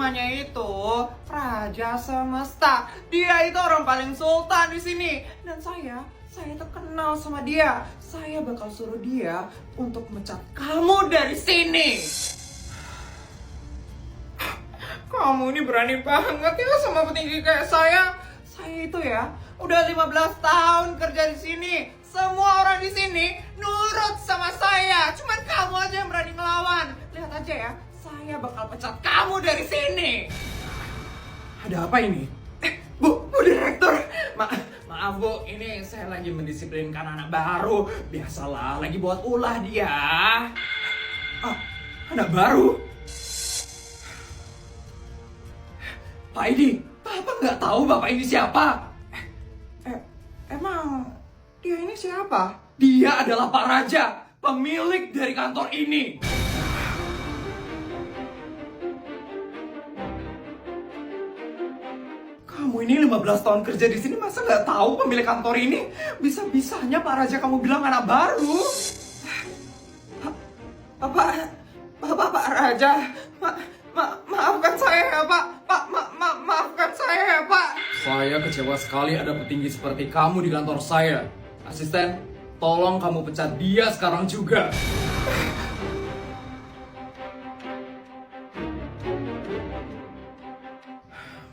namanya itu Raja Semesta. Dia itu orang paling sultan di sini. Dan saya itu kenal sama dia. Saya bakal suruh dia untuk mecat kamu dari sini. Kamu ini berani banget ya sama petinggi kayak saya. Saya itu ya udah 15 tahun kerja di sini. Semua orang di sini nurut sama saya. Cuman kamu aja yang berani ngelawan. Lihat aja ya, saya bakal pecat kamu dari sini. Ada apa ini? Bu Direktur. Maaf Bu, ini saya lagi mendisiplinkan anak baru. Biasalah, lagi buat ulah dia. Anak baru? Pak Edi, Bapak nggak tahu Bapak ini siapa? Emang dia ini siapa? Dia adalah Pak Raja, pemilik dari kantor ini. Kamu ini 15 tahun kerja di sini, masa nggak tahu pemilik kantor ini? Bisa-bisanya Pak Raja kamu bilang anak baru. Pak Raja, maafkan saya ya Pak. Maafkan saya ya Pak. Saya kecewa sekali ada petinggi seperti kamu di kantor saya. Asisten, tolong kamu pecat dia sekarang juga.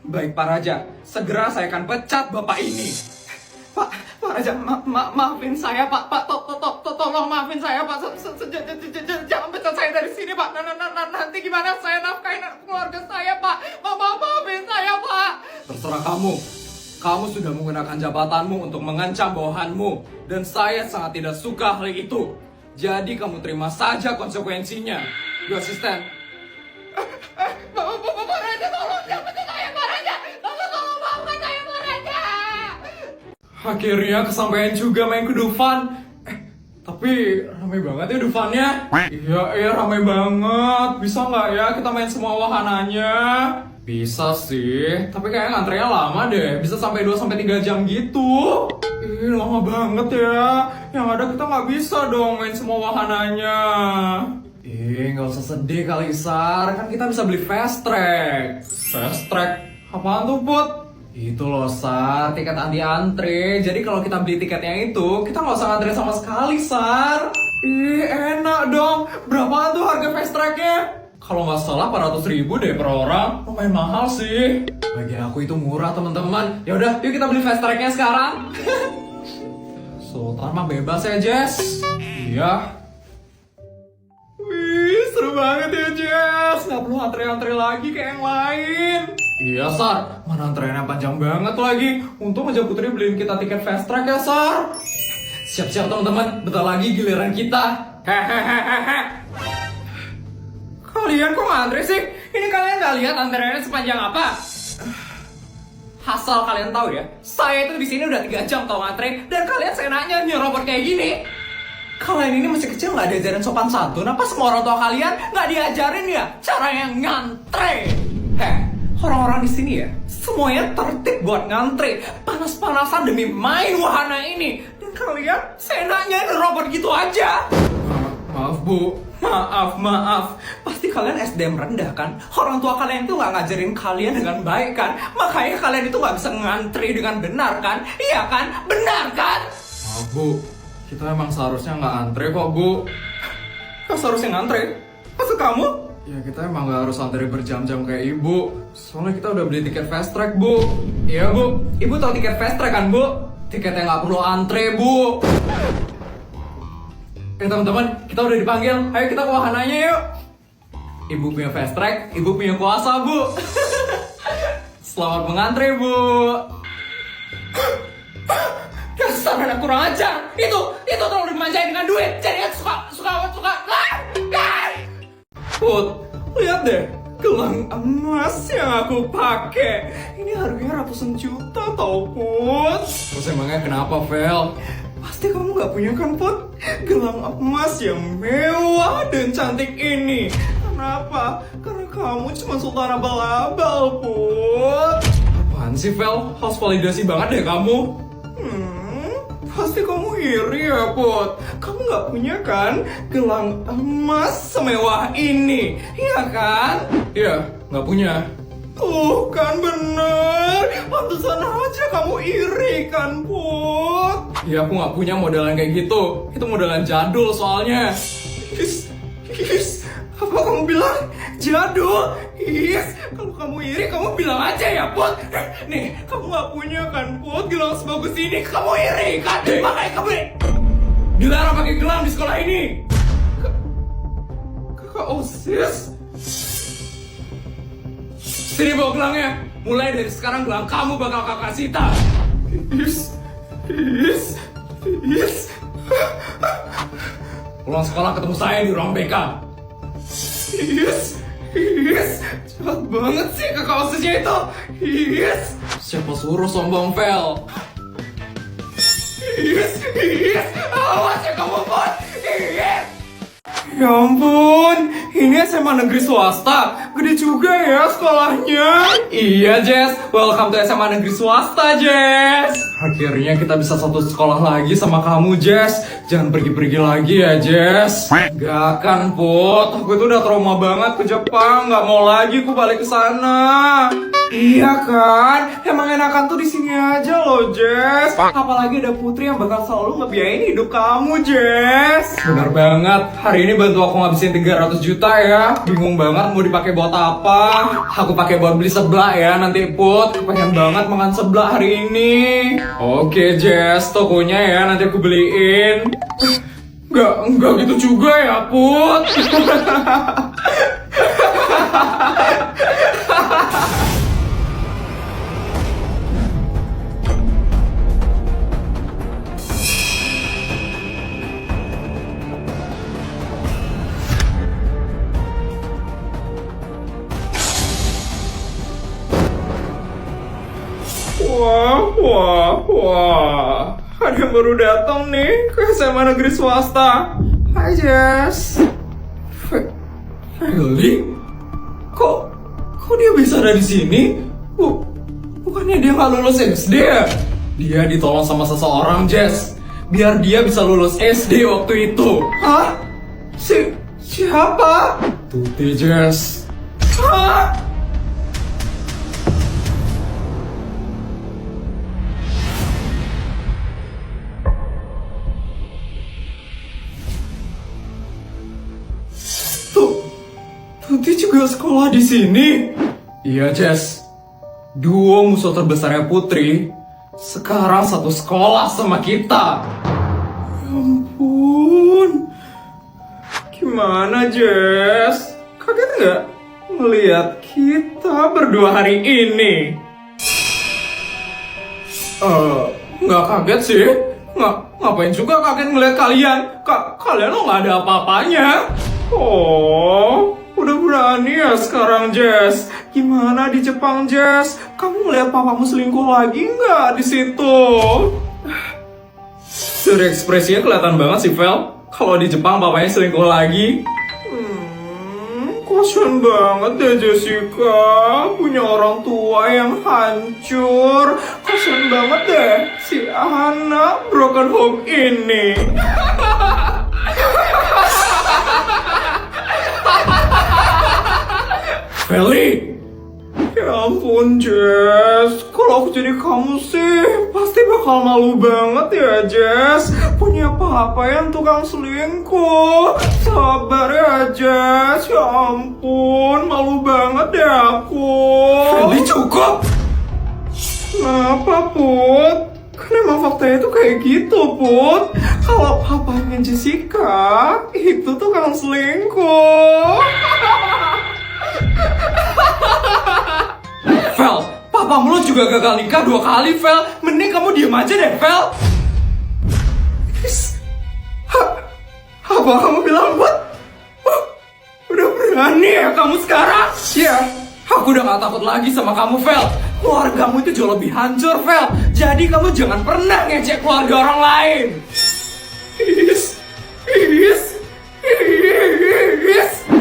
Baik Pak Raja, segera saya akan pecat Bapak ini. Pak Raja, maafin saya Pak. Tolong maafin saya Pak. Jangan pecat saya dari sini Pak. Nanti gimana saya nafkahin keluarga saya Pak. Maafin saya Pak. Terserah kamu. Kamu sudah menggunakan jabatanmu untuk mengancam bawahanmu. Dan saya sangat tidak suka hal itu. Jadi kamu terima saja konsekuensinya. Yo asisten. Pak Raja, tolong jangan pecat saya Pak Raja. Tolong maafkan saya Pak Raja. Akhirnya kesampaian juga main ke Dufan. Tapi ramai banget ya Dufannya. Iya ramai banget. Bisa nggak ya kita main semua wahananya? Bisa sih, tapi kayaknya ngantrinya lama deh. Bisa sampai 2-3 jam gitu. Lama banget ya. Yang ada kita nggak bisa dong main semua wahananya. Nggak usah sedih kali Sar. Kan kita bisa beli fast track. Fast track? Apaan tuh Put? Itu loh Sar, tiket anti antre. Jadi kalau kita beli tiketnya itu, kita nggak usah ngantri sama sekali Sar. Enak dong. Berapaan tuh harga fast tracknya? Kalau nggak salah 400.000 deh per orang. Lumayan mahal sih. Bagi aku itu murah teman-teman. Ya udah, yuk kita beli fast tracknya sekarang. Sultan mah bebas ya Jess. Iya. Wih, seru banget ya Jess. Nggak perlu antri-antri lagi kayak yang lain. Iya Sar, mana antreannya panjang banget lagi. Untung aja Putri beliin kita tiket fast track ya Sar. Siap-siap teman-teman, bentar lagi giliran kita. Hehehehe. Kalian kok ngantri sih? Ini kalian nggak lihat antreannya sepanjang apa? Asal kalian tahu ya, saya itu di sini udah 3 jam tau ngantri, dan kalian seenaknya nyerobot kayak gini. Kalian ini masih kecil nggak diajarin sopan santun? Apa semua orang tua kalian nggak diajarin ya cara yang ngantri? Orang-orang di sini ya, semuanya tertib buat ngantri, panas-panasan demi main wahana ini. Dan kalian seenaknya nyerobot gitu aja. Maaf Bu, maaf. Pasti kalian SDM rendah kan? Orang tua kalian itu nggak ngajarin kalian dengan baik kan? Makanya kalian itu nggak bisa ngantri dengan benar kan? Iya kan? Benar kan? Maaf Bu, kita emang seharusnya nggak antri kok Bu. Kok seharusnya ngantri? Maksud kamu? Ya kita emang nggak harus antri berjam-jam kayak Ibu. Soalnya kita udah beli tiket fast track Bu. Iya Bu, Ibu tahu tiket fast track kan Bu? Tiketnya nggak perlu antre Bu. Teman-teman, kita udah dipanggil. Ayo kita ke wahananya yuk. Ibu punya fast track, Ibu punya kuasa Bu. Selamat mengantri Bu. Dasar anak kurang ajar. Itu terlalu dimanjain dengan duit. Jadi suka. Put, lihat deh, gelang emas yang aku pakai. Ini harganya ratusan juta tau Put. Terus emangnya kenapa Vel? Pasti kamu gak punya kan Put? Gelang emas yang mewah dan cantik ini. Kenapa? Karena kamu cuma sultan abal-abal Put. Apaan sih Vel? Harus validasi banget deh kamu. Pasti kamu iri ya Put. Kamu gak punya kan gelang emas semewah ini, iya kan? Iya, gak punya. Tuh kan bener, pantesan aja kamu iri kan, Put. Ya aku nggak punya modelan kayak gitu, itu modelan jadul soalnya. Apa kamu bilang jadul? Kalau kamu iri, kamu bilang aja ya, Put. Nih, kamu nggak punya kan, Put, gelang sebagus ini, kamu iri kan? Makanya kamu dilarang pakai gelang di sekolah ini. Kakak OSIS? Sini bawa gelangnya. Mulai dari sekarang gelang kamu bakal kakak sita. Pulang sekolah ketemu saya di ruang BK. Cepat banget sih kakak OSISnya itu. Siapa suruh sombong, Vel? Awas ya kamu, Put. Ya ampun, ini SMA negeri swasta. Gede juga ya sekolahnya. Iya, Jess. Welcome to SMA negeri swasta, Jess. Akhirnya kita bisa satu sekolah lagi sama kamu, Jess. Jangan pergi-pergi lagi ya, Jess. Gak kan, Put. Aku itu udah trauma banget ke Jepang. Gak mau lagi aku balik ke sana. Iya kan? Emang enakan tuh di sini aja loh, Jess. Apalagi ada Putri yang bakal selalu ngebiayain hidup kamu, Jess. Benar banget. Hari ini bantu aku ngabisin 300 juta ya. Bingung banget mau dipakai buat apa. Aku pakai buat beli seblak ya nanti, Put. Pengen banget makan seblak hari ini. Oke, Jess, tokonya ya nanti aku beliin. Enggak gitu juga ya, Put. Wah, ada yang baru datang nih ke SMA negeri swasta. Hai, Jess. Feli? Kok dia bisa ada di sini? Bukannya dia nggak lulus SD ya? Dia ditolong sama seseorang, Jess, biar dia bisa lulus SD waktu itu. Hah? Siapa? Tuti, Jess. Hah? Tuti juga sekolah di sini. Iya, Jess. Duo musuh terbesarnya Putri sekarang satu sekolah sama kita. Ya ampun. Gimana, Jess? Kaget nggak melihat kita berdua hari ini? Nggak kaget sih. Ngapain juga kaget ngeliat kalian? Kalian lo nggak ada apa-apanya. Oh, udah berani ya sekarang, Jess. Gimana di Jepang, Jess? Kamu ngeliat papamu selingkuh lagi nggak di situ? Dari ekspresinya kelihatan banget sih, Vel. Kalau di Jepang papanya selingkuh lagi. Kasian banget deh Jessica. Punya orang tua yang hancur. Kasian banget deh si anak broken home ini. Feli! Ya ampun, Jess. Kalau aku jadi kamu sih, pasti bakal malu banget ya, Jess. Punya papa yang tukang selingkuh. Sabar ya, Jess. Ya ampun, malu banget deh aku. Feli, cukup! Kenapa, Put? Kan emang faktanya tuh kayak gitu, Put. Kalau papanya Jessica, itu tukang selingkuh. Vel, papamu lo juga gagal nikah 2 kali, Vel. Mending kamu diem aja deh, Vel. Apa kamu bilang, Bud? Udah berani ya kamu sekarang? Iya, aku udah gak takut lagi sama kamu, Vel. Keluargamu itu jauh lebih hancur, Vel. Jadi kamu jangan pernah ngecek keluarga orang lain.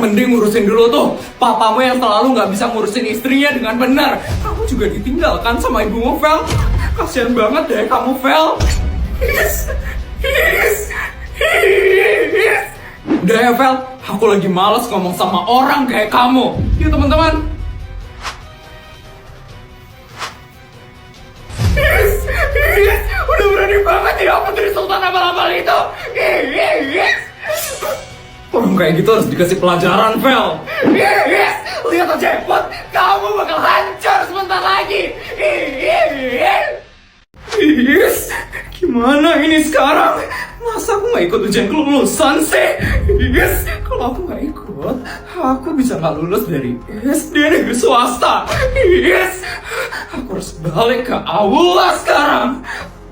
Mending ngurusin dulu tuh papamu yang selalu gak bisa ngurusin istrinya dengan benar. Kamu juga ditinggalkan sama ibumu, Vel. Kasian banget deh kamu, Vel. Udah ya, Vel. Aku lagi males ngomong sama orang kayak kamu. Yuk, teman-teman. itu. Orang kayak gitu harus dikasih pelajaran, Vel. Lihat aja, Epot, kamu bakal hancur sebentar lagi. Gimana ini sekarang? Masa aku gak ikut ujian kelulusan sih? Kalau aku gak ikut, aku bisa gak lulus dari SD negeri swasta. Aku harus balik ke aula sekarang.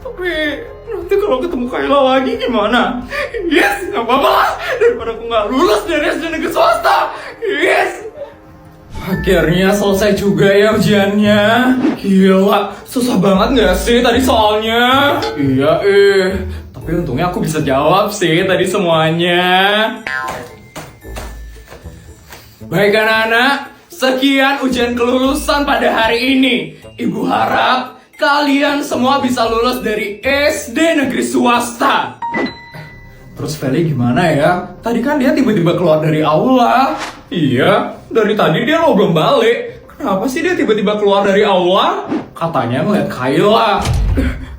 Tapi nanti kalau ketemu Kayla lagi gimana? Gak apa-apa lah, daripada aku gak lulus dari SD negeri swasta. Akhirnya selesai juga ya ujiannya. Gila, susah banget gak sih tadi soalnya? Iya tapi untungnya aku bisa jawab sih tadi semuanya. Baik anak-anak, sekian ujian kelulusan pada hari ini. Ibu harap kalian semua bisa lulus dari SD negeri swasta. Terus Feli gimana ya? Tadi kan dia tiba-tiba keluar dari aula. Iya, dari tadi dia lo belum balik. Kenapa sih dia tiba-tiba keluar dari aula? Katanya ngeliat Kayla.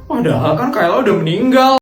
Padahal kan Kayla udah meninggal.